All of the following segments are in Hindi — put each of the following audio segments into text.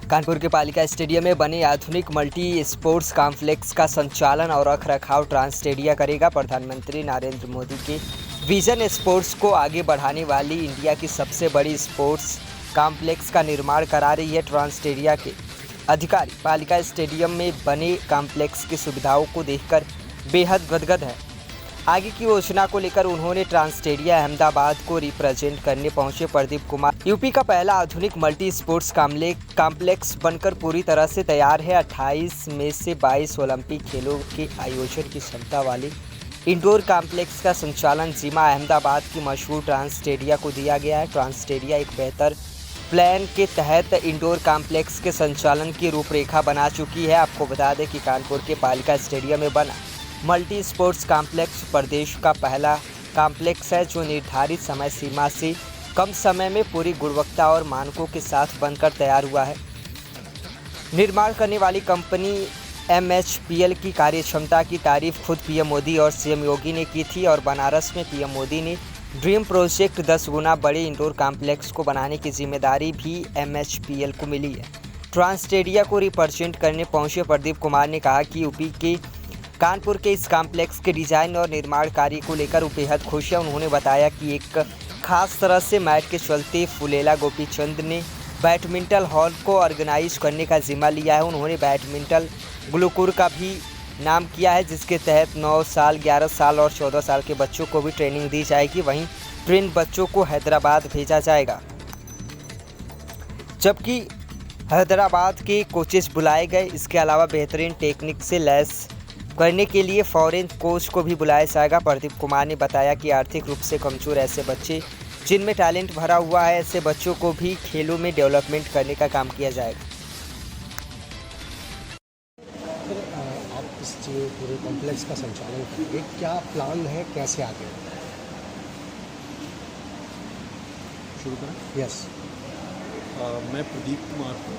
कानपुर के पालिका स्टेडियम में बने आधुनिक मल्टी स्पोर्ट्स कॉम्प्लेक्स का संचालन और रखरखाव ट्रांसटेडिया करेगा। प्रधानमंत्री नरेंद्र मोदी के विजन स्पोर्ट्स को आगे बढ़ाने वाली इंडिया की सबसे बड़ी स्पोर्ट्स कॉम्प्लेक्स का निर्माण करा रही है ट्रांसटेडिया के अधिकारी। पालिका स्टेडियम में बने कॉम्प्लेक्स की सुविधाओं को देखकर बेहद गदगद है। आगे की योजना को लेकर उन्होंने ट्रांसटेडिया अहमदाबाद को रिप्रेजेंट करने पहुंचे प्रदीप कुमार। यूपी का पहला आधुनिक मल्टी स्पोर्ट्स कॉम्प्लेक्स बनकर पूरी तरह से तैयार है। 28 में से 22 ओलंपिक खेलों के आयोजन की क्षमता वाले इंडोर कॉम्प्लेक्स का संचालन जिमा अहमदाबाद की मशहूर ट्रांसटेडिया को दिया गया है। ट्रांसटेडिया एक बेहतर प्लान के तहत इंडोर कॉम्प्लेक्स के संचालन की रूपरेखा बना चुकी है। आपको बता दें कि कानपुर के पालिका स्टेडियम में बना मल्टी स्पोर्ट्स कॉम्प्लेक्स प्रदेश का पहला कॉम्प्लेक्स है जो निर्धारित समय सीमा से कम समय में पूरी गुणवत्ता और मानकों के साथ बनकर तैयार हुआ है। निर्माण करने वाली कंपनी MHPL की कार्यक्षमता की तारीफ खुद पीएम मोदी और सीएम योगी ने की थी और बनारस में पीएम मोदी ने ड्रीम प्रोजेक्ट 10 गुना बड़े इंडोर कॉम्प्लेक्स को बनाने की जिम्मेदारी भी MHPL को मिली है। ट्रांसटेडिया को रिप्रेजेंट करने पहुंचे प्रदीप कुमार ने कहा कि यूपी के कानपुर के इस कॉम्प्लेक्स के डिज़ाइन और निर्माण कार्य को लेकर वो बेहद खुश है। उन्होंने बताया कि एक खास तरह से मैच के चलते फुलेला गोपीचंद ने बैडमिंटन हॉल को ऑर्गेनाइज करने का जिम्मा लिया है। उन्होंने बैडमिंटन गुरुकुल का भी नाम किया है जिसके तहत 9 साल, 11 साल और 14 साल के बच्चों को भी ट्रेनिंग दी जाएगी। वहीं ट्रेन बच्चों को हैदराबाद भेजा जाएगा, जबकि हैदराबाद के कोचेस बुलाए गए। इसके अलावा बेहतरीन टेक्निक से लैस करने के लिए फॉरेन कोच को भी बुलाया जाएगा। प्रदीप कुमार ने बताया कि आर्थिक रूप से कमजोर ऐसे बच्चे जिनमें टैलेंट भरा हुआ है, ऐसे बच्चों को भी खेलों में डेवलपमेंट करने का काम किया जाएगा। आप इस पूरे कॉम्प्लेक्स का संचालन करेंगे, क्या प्लान है, कैसे आगे शुरू करें? यस। मैं प्रदीप कुमार हूँ,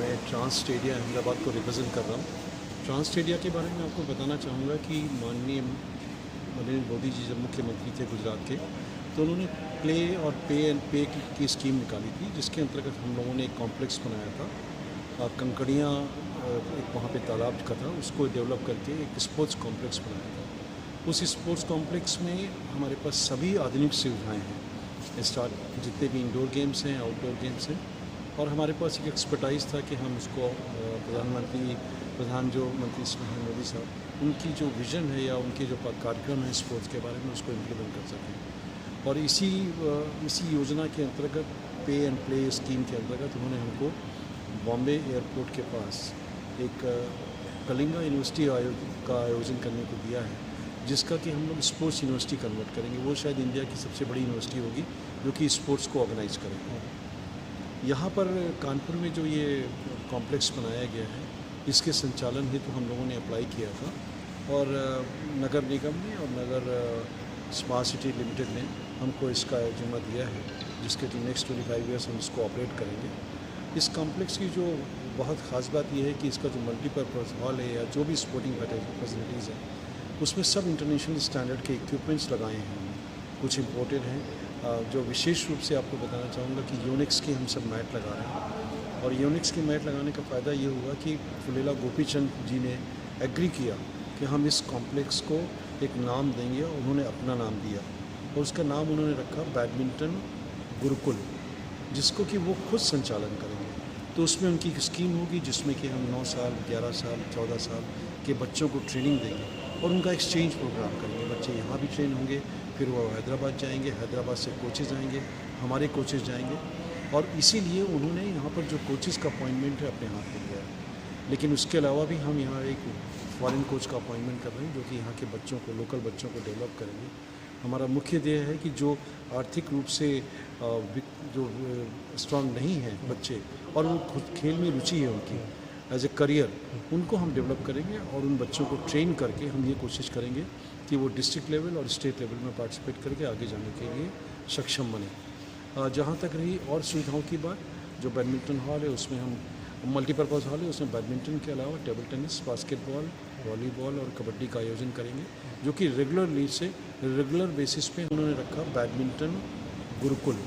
मैं ट्रांसटेडिया अहमदाबाद को रिप्रेजेंट कर रहा हूँ। ट्रांसटेडिया के बारे में आपको बताना चाहूँगा कि माननीय नरेंद्र मोदी जी जब मुख्यमंत्री थे गुजरात के, तो उन्होंने प्ले और पे की स्कीम निकाली थी, जिसके अंतर्गत हम लोगों ने एक कॉम्प्लेक्स बनाया था। कंकड़ियाँ एक वहाँ पे तालाब का था, उसको डेवलप करके एक स्पोर्ट्स कॉम्प्लेक्स बनाया था। उस स्पोर्ट्स कॉम्प्लेक्स में हमारे पास सभी आधुनिक सुविधाएँ हैं, जितने भी इंडोर गेम्स हैं, आउटडोर गेम्स हैं, और हमारे पास एक एक्सपर्टाइज था कि हम उसको प्रधान जो मंत्री हैं मोदी साहब, उनकी जो विज़न है या उनके जो कार्यक्रम है स्पोर्ट्स के बारे में, उसको इम्प्लीमेंट कर सकें। और इसी योजना के अंतर्गत पे एंड प्ले स्कीम के अंतर्गत उन्होंने हमको बॉम्बे एयरपोर्ट के पास एक कलिंगा यूनिवर्सिटी का आयोजन करने को दिया है, जिसका कि हम लोग स्पोर्ट्स यूनिवर्सिटी कन्वर्ट करेंगे। वो शायद इंडिया की सबसे बड़ी यूनिवर्सिटी होगी जो कि स्पोर्ट्स को ऑर्गेनाइज करेगी। यहाँ पर कानपुर में जो ये कॉम्प्लेक्स बनाया गया है, इसके संचालन हेतु हम लोगों ने अप्लाई किया था और नगर निगम ने और नगर स्मार्ट सिटी लिमिटेड ने हमको इसका जिम्मा दिया है, जिसके नेक्स्ट 25 ईयर्स हम इसको ऑपरेट करेंगे। इस कॉम्प्लेक्स की जो बहुत ख़ास बात यह है कि इसका जो मल्टीपर्पज़ हॉल है या जो भी स्पोर्टिंग फैसिलिटीज़ हैं, उसमें सब इंटरनेशनल स्टैंडर्ड के इक्विपमेंट्स लगाए हैं। कुछ इम्पोर्टेड हैं, जो विशेष रूप से आपको बताना चाहूँगा कि यूनिक्स के हम सब मैट लगा रहे हैं। और यूनिक्स के मैट लगाने का फ़ायदा ये हुआ कि फुलेला गोपीचंद जी ने एग्री किया कि हम इस कॉम्प्लेक्स को एक नाम देंगे, और उन्होंने अपना नाम दिया और उसका नाम उन्होंने रखा बैडमिंटन गुरुकुल, जिसको कि वो खुद संचालन करेंगे। तो उसमें उनकी एक स्कीम होगी जिसमें कि हम 9 साल, 11 साल, 14 साल के बच्चों को ट्रेनिंग देंगे और उनका एक्सचेंज प्रोग्राम करेंगे। बच्चे यहाँ भी ट्रेन होंगे, फिर वो हैदराबाद जाएंगे, हैदराबाद से कोचेज़ आएंगे, हमारे कोचेज़ जाएंगे, और इसीलिए उन्होंने यहाँ पर जो कोचेज़ का अपॉइंटमेंट है अपने हाथ में लिया है। लेकिन उसके अलावा भी हम यहाँ एक फॉरेन कोच का अपॉइंटमेंट कर रहे हैं, जो कि यहाँ के बच्चों को, लोकल बच्चों को डेवलप करेंगे। हमारा मुख्य ध्येय है कि जो आर्थिक रूप से जो स्ट्रांग नहीं हैं बच्चे और वो खुद खेल में रुचि है उनकी एज ए करियर, उनको हम डेवलप करेंगे और उन बच्चों को ट्रेन करके हम ये कोशिश करेंगे कि वो डिस्ट्रिक्ट लेवल और स्टेट लेवल में पार्टिसिपेट करके आगे जाने के लिए सक्षम बने। जहाँ तक रही और सुविधाओं की बात, जो बैडमिंटन हॉल है उसमें हम मल्टीपर्पज़ हॉल है, उसमें बैडमिंटन के अलावा टेबल टेनिस, बास्केटबॉल, वॉलीबॉल और कबड्डी का आयोजन करेंगे, जो कि रेगुलर बेसिस पे उन्होंने रखा बैडमिंटन गुरुकुल,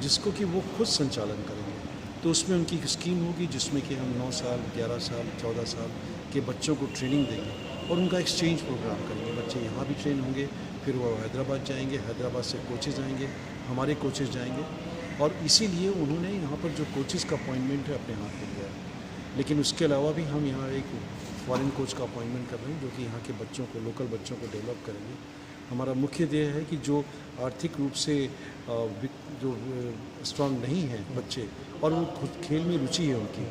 जिसको कि वो खुद संचालन करेंगे। तो उसमें उनकी एक स्कीम होगी जिसमें कि हम 9 साल, 11 साल, 14 साल के बच्चों को ट्रेनिंग देंगे और उनका एक्सचेंज प्रोग्राम करेंगे। बच्चे यहाँ भी ट्रेन होंगे, फिर वो हैदराबाद जाएंगे, हैदराबाद से कोचेज़ आएंगे, हमारे कोचेज़ जाएंगे और इसीलिए उन्होंने यहाँ पर जो कोचेज़ का अपॉइंटमेंट है अपने हाथ में लिया है। लेकिन उसके अलावा भी हम यहाँ एक फॉरेन कोच का अपॉइंटमेंट कर रहे हैं जो कि यहाँ के बच्चों को, लोकल बच्चों को डेवलप करेंगे। हमारा मुख्य ध्येय है कि जो आर्थिक रूप से जो स्ट्रांग नहीं हैं बच्चे और वो खुद खेल में रुचि है उनकी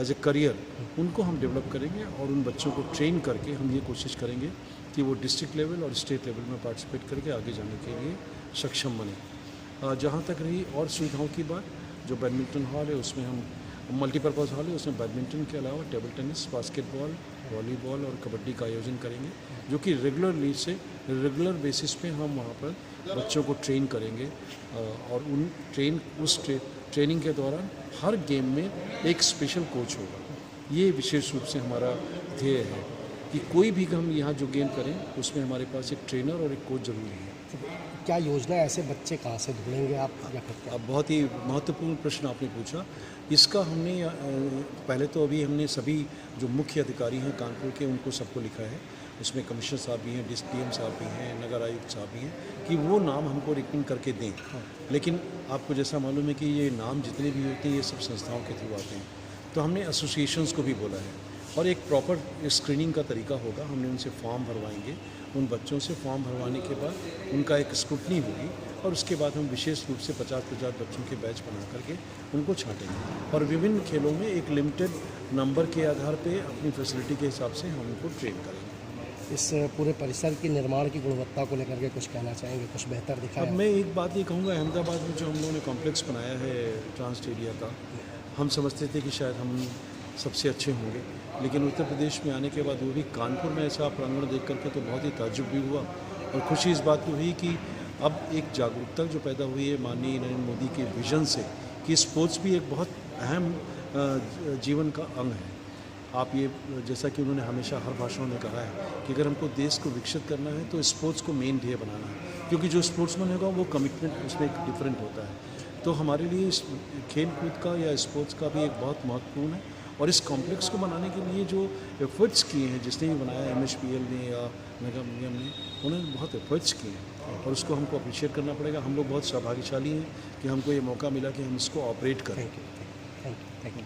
एज ए करियर, उनको हम डेवलप करेंगे और उन बच्चों को ट्रेन करके हम ये कोशिश करेंगे कि वो डिस्ट्रिक्ट लेवल और स्टेट लेवल में पार्टिसिपेट करके आगे जाने के लिए सक्षम बने। जहाँ तक रही और सुविधाओं की बात, जो बैडमिंटन हॉल है उसमें हम मल्टीपर्पज़ हॉल है, उसमें बैडमिंटन के अलावा टेबल टेनिस, बास्केटबॉल, वॉलीबॉल और कबड्डी का आयोजन करेंगे, जो कि रेगुलर बेसिस पे हम वहाँ पर बच्चों को ट्रेन करेंगे और उस ट्रेनिंग के दौरान हर गेम में एक स्पेशल कोच होगा। ये विशेष रूप से हमारा ध्येय है कि कोई भी हम यहाँ जो गेम करें उसमें हमारे पास एक ट्रेनर और एक कोच ज़रूरी है। क्या योजना ऐसे बच्चे कहाँ से ढूंढेंगे आप या फिर क्या? अब बहुत ही महत्वपूर्ण प्रश्न आपने पूछा। इसका हमने पहले तो अभी हमने सभी जो मुख्य अधिकारी हैं कानपुर के उनको सबको लिखा है, उसमें कमिश्नर साहब भी हैं, डीएम साहब भी हैं, नगर आयुक्त साहब भी हैं, कि वो नाम हमको रिकमेंड करके दें। लेकिन आपको जैसा मालूम है कि ये नाम जितने भी होते हैं ये सब संस्थाओं के थ्रू आते हैं, तो हमने एसोसिएशंस को भी बोला है और एक प्रॉपर स्क्रीनिंग का तरीका होगा। हमने उनसे फॉर्म भरवाएंगे, उन बच्चों से फॉर्म भरवाने के बाद उनका एक स्क्रूटनी होगी और उसके बाद हम विशेष रूप से 50-50 बच्चों के बैच बना करके उनको छांटेंगे और विभिन्न खेलों में एक लिमिटेड नंबर के आधार पे अपनी फैसिलिटी के हिसाब से हम उनको ट्रेन करेंगे। इस पूरे परिसर की निर्माण की गुणवत्ता को लेकर के कुछ कहना चाहेंगे, कुछ बेहतर दिखा अब है? मैं एक बात ये कहूँगा, अहमदाबाद में जो हम लोगों ने कॉम्प्लेक्स बनाया है ट्रांस स्टेडिया का, हम समझते थे कि शायद हम सबसे अच्छे होंगे, लेकिन उत्तर प्रदेश में आने के बाद वो भी कानपुर में ऐसा प्रांगण देख करके तो बहुत ही ताज्जुब भी हुआ और खुशी इस बात की हुई कि अब एक जागरूकता जो पैदा हुई है माननीय नरेंद्र मोदी के विजन से कि स्पोर्ट्स भी एक बहुत अहम जीवन का अंग है। आप ये जैसा कि उन्होंने हमेशा हर भाषणों में कहा है कि अगर हमको देश को विकसित करना है तो स्पोर्ट्स को मेन ध्येय बनाना है, क्योंकि जो स्पोर्ट्समैन होगा वो कमिटमेंट उसमें एक डिफरेंट होता है। तो हमारे लिए खेल कूद का या स्पोर्ट्स का भी एक बहुत महत्वपूर्ण है और इस कॉम्प्लेक्स को बनाने के लिए जो एफर्ट्स किए हैं, जिसने भी बनाया, MHPL ने या नगर निगम ने, उन्होंने बहुत एफर्ट्स किए हैं और उसको हमको अप्रिशिएट करना पड़ेगा। हम लोग बहुत सौभाग्यशाली हैं कि हमको ये मौका मिला कि हम इसको ऑपरेट करें। Thank you.